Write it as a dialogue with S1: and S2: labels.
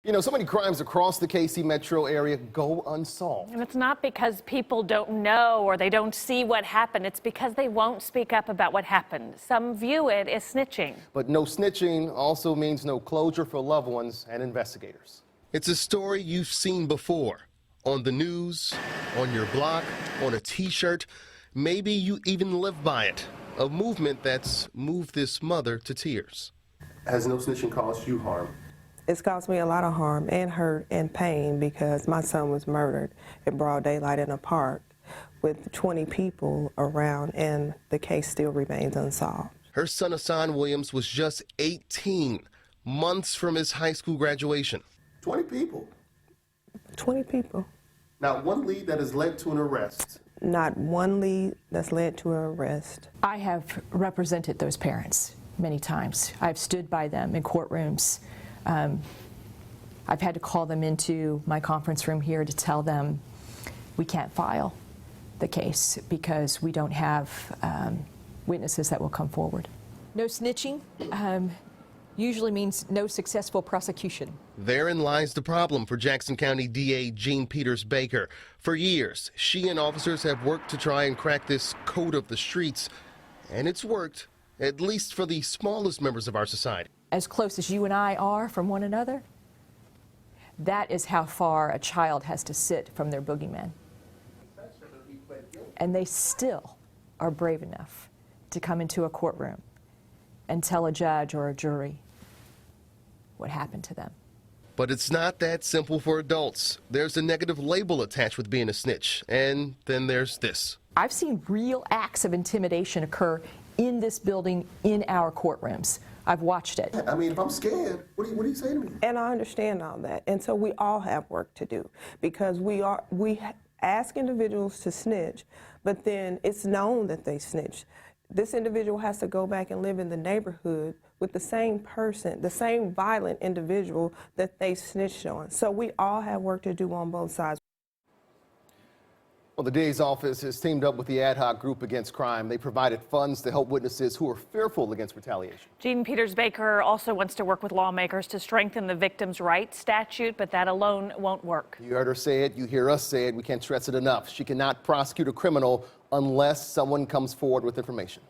S1: You know, so many crimes across the KC metro area go unsolved.
S2: And it's not because people don't know or they don't see what happened. It's because they won't speak up about what happened. Some view it as snitching.
S1: But no snitching also means no closure for loved ones and investigators.
S3: It's a story you've seen before. On the news, on your block, on a t-shirt. Maybe you even live by it. A movement that's moved this mother to tears.
S1: Has no snitching caused you harm?
S4: It's caused me a lot of harm and hurt and pain because my son was murdered in broad daylight in a park with 20 people around, and the case still remains unsolved.
S3: Her son Hassan Williams was just 18 months from his high school graduation.
S1: 20 people?
S4: 20 people.
S1: Not one lead that has led to an arrest.
S4: Not one lead that's led to an arrest.
S5: I have represented those parents many times. I've stood by them in courtrooms. I've had to call them into my conference room here to tell them we can't file the case because we don't have witnesses that will come forward. No snitching usually means no successful prosecution.
S3: Therein lies the problem for Jackson County DA Jean Peters Baker. For years, she and officers have worked to try and crack this code of the streets, and it's worked, at least for the smallest members of our society.
S5: As close as you and I are from one another, that is how far a child has to sit from their boogeyman. And they still are brave enough to come into a courtroom and tell a judge or a jury what happened to them.
S3: But it's not that simple for adults. There's a negative label attached with being a snitch, and then there's this.
S5: I've seen real acts of intimidation occur in this building, in our courtrooms. I've watched it.
S1: I mean, if I'm scared, what do you say to me?
S4: And I understand all that. And so we all have work to do because we ask individuals to snitch, but then it's known that they snitch. This individual has to go back and live in the neighborhood with the same person, the same violent individual that they snitched on. So we all have work to do on both sides.
S1: Well, the DA's office has teamed up with the ad hoc group against crime. They provided funds to help witnesses who are fearful against retaliation.
S2: Jean Peters Baker also wants to work with lawmakers to strengthen the victims' rights statute, but that alone won't work.
S1: You heard her say it. You hear us say it. We can't stress it enough. She cannot prosecute a criminal unless someone comes forward with information.